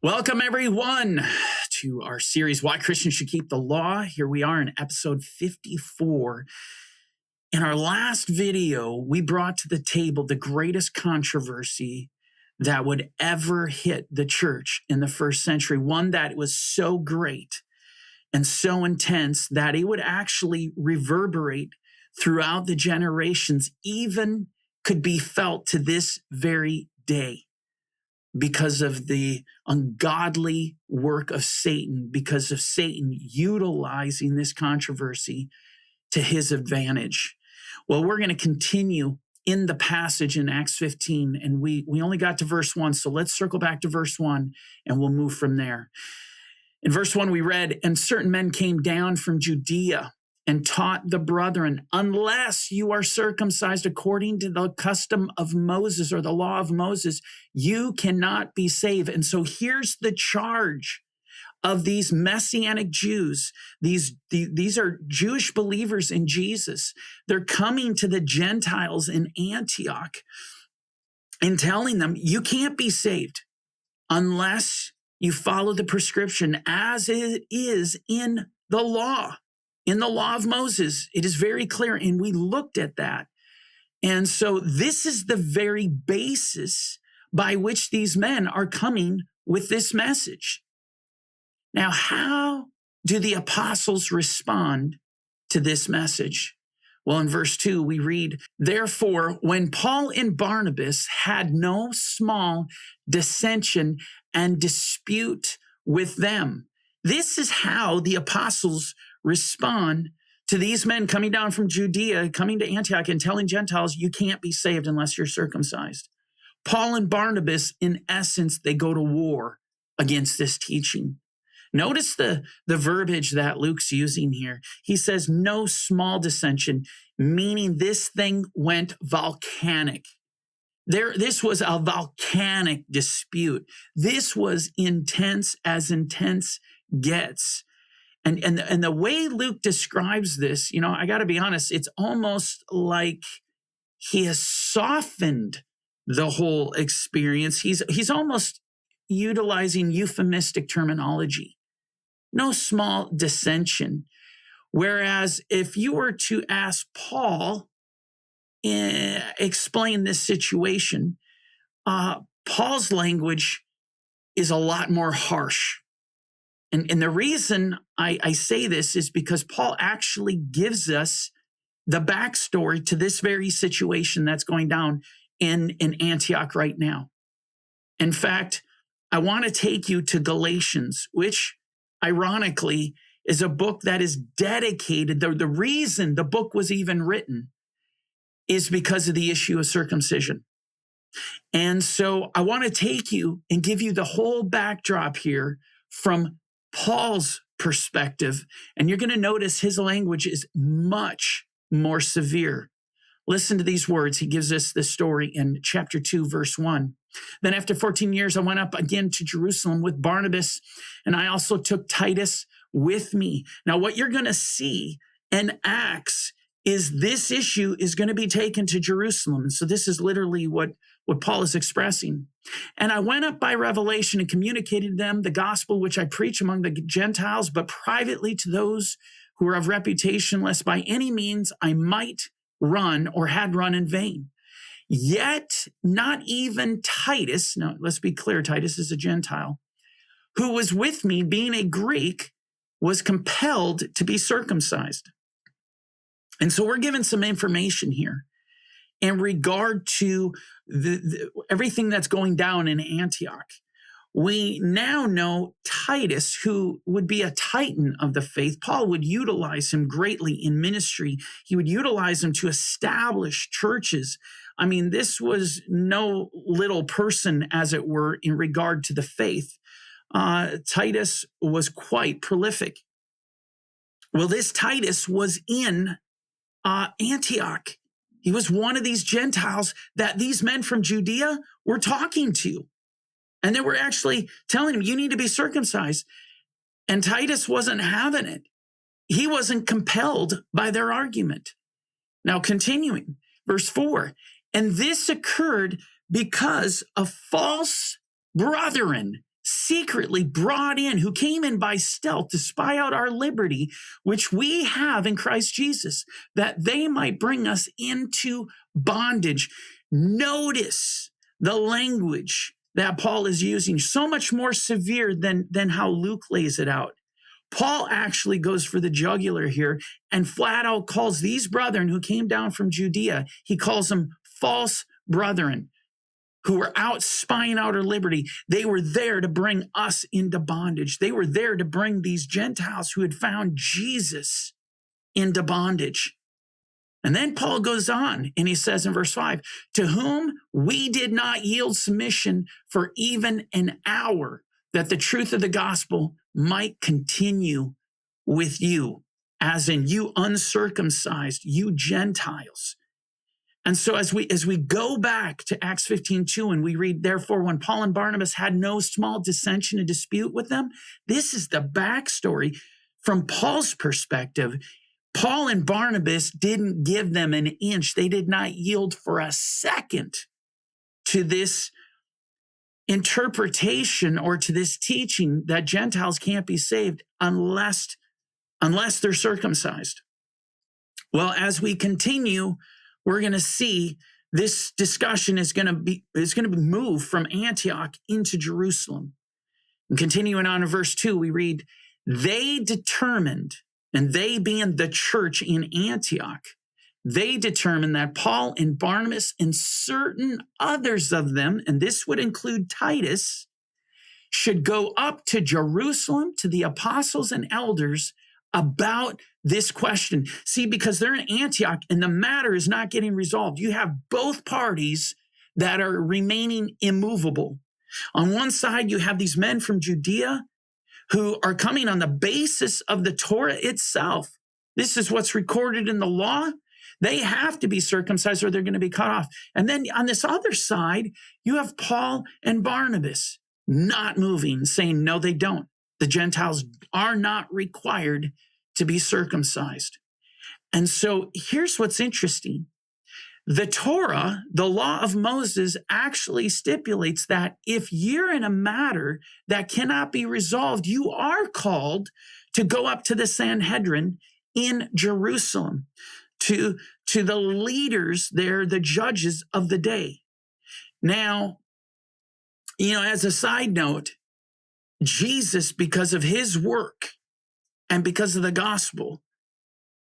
Welcome, everyone, to our series, Why Christians Should Keep the Law. Here we are in episode 54. In our last video, we brought to the table the greatest controversy that would ever hit the church in the first century, one that was so great and so intense that it would actually reverberate throughout the generations, even could be felt to this very day, because of the ungodly work of Satan, because of Satan utilizing this controversy to his advantage. Well, we're going to continue in the passage in Acts 15, and we only got to verse 1, so let's circle back to verse 1, and we'll move from there. In verse 1, we read, "And certain men came down from Judea and taught the brethren, unless you are circumcised according to the custom of Moses or the law of Moses, you cannot be saved." And so here's the charge of these Messianic Jews. These are Jewish believers in Jesus. They're coming to the Gentiles in Antioch and telling them, you can't be saved unless you follow the prescription as it is in the law. In the law of Moses, it is very clear, and we looked at that. And so this is the very basis by which these men are coming with this message. Now, how do the apostles respond to this message? Well, in verse 2, we read, "Therefore, when Paul and Barnabas had no small dissension and dispute with them." This is how the apostles respond to these men coming down from Judea, coming to Antioch and telling Gentiles, you can't be saved unless you're circumcised. Paul and Barnabas, in essence, they go to war against this teaching. Notice the verbiage that Luke's using here. He says, no small dissension, meaning this thing went volcanic. This was a volcanic dispute. This was intense as intense gets. And the way Luke describes this, I got to be honest, it's almost like he has softened the whole experience. He's almost utilizing euphemistic terminology. No small dissension. Whereas if you were to ask Paul, explain this situation, Paul's language is a lot more harsh. And the reason I say this is because Paul actually gives us the backstory to this very situation that's going down in Antioch right now. In fact, I want to take you to Galatians, which ironically is a book that is dedicated. The reason the book was even written is because of the issue of circumcision. And so I want to take you and give you the whole backdrop here from Paul's perspective, and you're going to notice his language is much more severe. Listen to these words. He gives us this story in chapter 2, verse 1. "Then after 14 years, I went up again to Jerusalem with Barnabas, and I also took Titus with me." Now, what you're going to see in Acts is this issue is going to be taken to Jerusalem. So this is literally what Paul is expressing. "And I went up by revelation and communicated to them the gospel which I preach among the Gentiles, but privately to those who are of reputation, lest by any means I might run or had run in vain. Yet not even Titus," now let's be clear, Titus is a Gentile, "who was with me, being a Greek, was compelled to be circumcised." And so we're given some information here in regard to everything that's going down in Antioch. We now know Titus, who would be a titan of the faith. Paul would utilize him greatly in ministry. He would utilize him to establish churches. I mean, this was no little person, as it were, in regard to the faith. Titus was quite prolific. Well, this Titus was in Antioch. He was one of these Gentiles that these men from Judea were talking to. And they were actually telling him, you need to be circumcised. And Titus wasn't having it. He wasn't compelled by their argument. Now, continuing, verse 4, "And this occurred because of false brethren secretly brought in, who came in by stealth to spy out our liberty, which we have in Christ Jesus, that they might bring us into bondage. Notice the language that Paul is using, so much more severe than how Luke lays it out. Paul actually goes for the jugular here and flat out calls these brethren who came down from Judea, he calls them false brethren who were out spying out our liberty. They were there to bring us into bondage. They were there to bring these Gentiles who had found Jesus into bondage. And then Paul goes on and he says in verse 5, to whom we did not yield submission for even an hour, that the truth of the gospel might continue with you, as in you uncircumcised, you Gentiles. And so as we go back to Acts 15:2 and we read, therefore, when Paul and Barnabas had no small dissension and dispute with them, this is the backstory from Paul's perspective. Paul and Barnabas didn't give them an inch. They did not yield for a second to this interpretation or to this teaching that Gentiles can't be saved unless they're circumcised. Well, as we continue, we're going to see this discussion is going to be moved from Antioch into Jerusalem. And continuing on in verse 2, we read, they determined, and they being the church in Antioch, they determined that Paul and Barnabas and certain others of them, and this would include Titus, should go up to Jerusalem to the apostles and elders about this question. See, because they're in Antioch and the matter is not getting resolved. You have both parties that are remaining immovable. On one side, you have these men from Judea who are coming on the basis of the Torah itself. This is what's recorded in the law. They have to be circumcised or they're going to be cut off. And then on this other side, you have Paul and Barnabas not moving, saying, no, they don't. The Gentiles are not required to be circumcised. And so here's what's interesting. The Torah, the law of Moses, actually stipulates that if you're in a matter that cannot be resolved, you are called to go up to the Sanhedrin in Jerusalem, to the leaders there, the judges of the day. Now, as a side note, Jesus, because of his work and because of the gospel,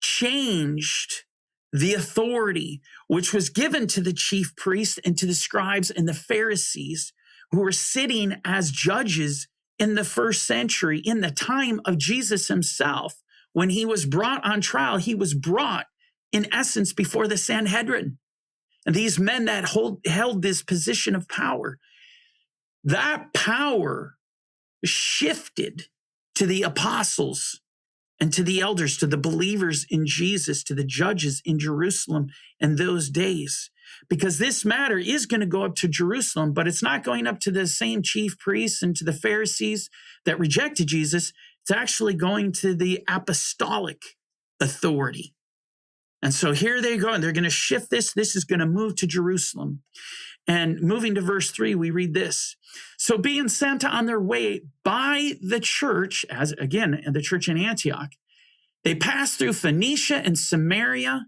changed the authority which was given to the chief priests and to the scribes and the Pharisees who were sitting as judges in the first century, in the time of Jesus himself. When he was brought on trial, he was brought in essence before the Sanhedrin. And these men that held this position of power, that power shifted to the apostles and to the elders, to the believers in Jesus, to the judges in Jerusalem in those days. Because this matter is going to go up to Jerusalem, but it's not going up to the same chief priests and to the Pharisees that rejected Jesus. It's actually going to the apostolic authority. And so here they go, and they're going to shift this. This is going to move to Jerusalem. And moving to verse 3, we read this. So being sent on their way by the church, as again, the church in Antioch, they passed through Phoenicia and Samaria,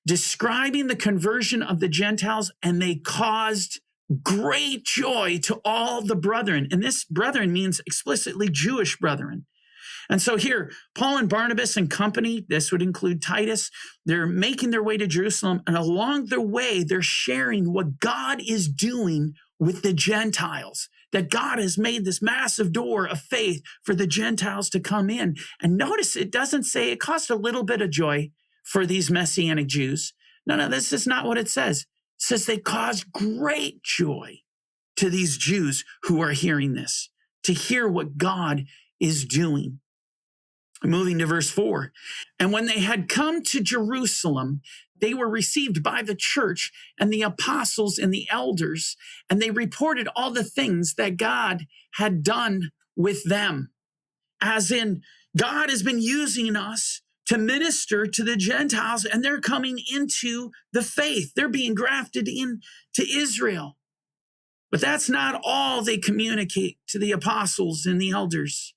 describing the conversion of the Gentiles, and they caused great joy to all the brethren. And this brethren means explicitly Jewish brethren. And so here, Paul and Barnabas and company, this would include Titus, they're making their way to Jerusalem. And along their way, they're sharing what God is doing with the Gentiles, that God has made this massive door of faith for the Gentiles to come in. And notice it doesn't say it caused a little bit of joy for these Messianic Jews. No, this is not what it says. It says they caused great joy to these Jews who are hearing this, to hear what God is doing. Moving to verse 4. And when they had come to Jerusalem, they were received by the church and the apostles and the elders, and they reported all the things that God had done with them. As in, God has been using us to minister to the Gentiles, and they're coming into the faith. They're being grafted into Israel. But that's not all they communicate to the apostles and the elders.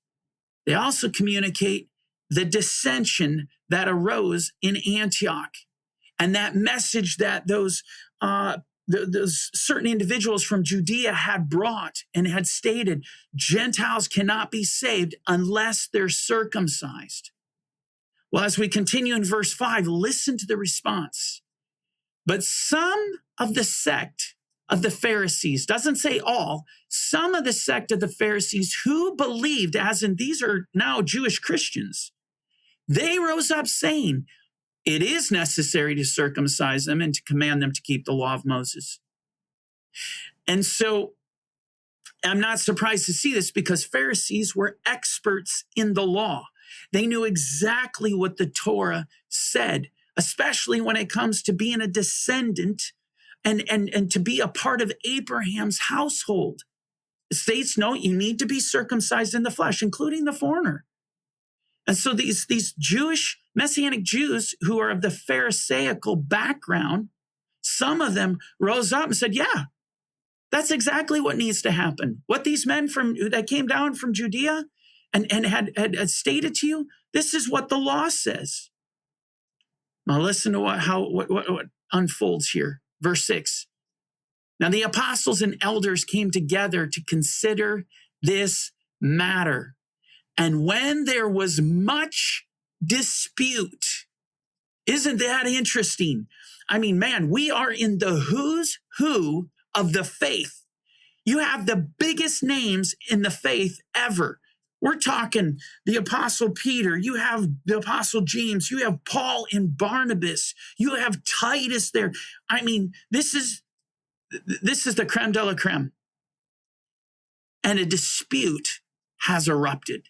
They also communicate the dissension that arose in Antioch and that message that those certain individuals from Judea had brought and had stated, Gentiles cannot be saved unless they're circumcised. Well, as we continue in verse 5, listen to the response. But some of the sect of the Pharisees, doesn't say all, some of the sect of the Pharisees who believed, as in these are now Jewish Christians, they rose up saying, it is necessary to circumcise them and to command them to keep the law of Moses. And so I'm not surprised to see this because Pharisees were experts in the law. They knew exactly what the Torah said, especially when it comes to being a descendant and to be a part of Abraham's household. The states know you need to be circumcised in the flesh, including the foreigner. And so these Jewish, Messianic Jews who are of the Pharisaical background, some of them rose up and said, yeah, that's exactly what needs to happen. What these men that came down from Judea and had stated to you, this is what the law says. Now listen to what unfolds here. Verse 6. Now the apostles and elders came together to consider this matter. And when there was much dispute, isn't that interesting? I mean, man, we are in the who's who of the faith. You have the biggest names in the faith ever. We're talking the Apostle Peter, you have the Apostle James, you have Paul and Barnabas, you have Titus there. I mean, this is the creme de la creme. And a dispute has erupted.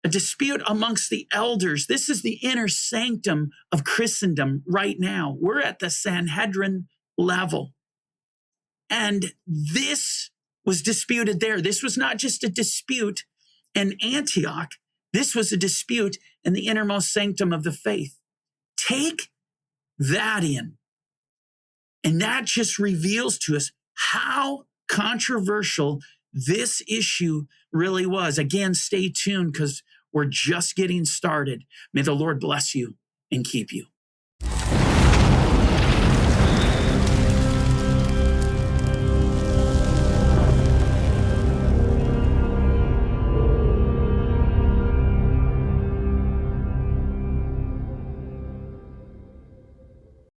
A dispute amongst the elders. This is the inner sanctum of Christendom right now. We're at the Sanhedrin level. And this was disputed there. This was not just a dispute in Antioch. This was a dispute in the innermost sanctum of the faith. Take that in. And that just reveals to us how controversial this issue really was. Again, stay tuned because we're just getting started. May the Lord bless you and keep you.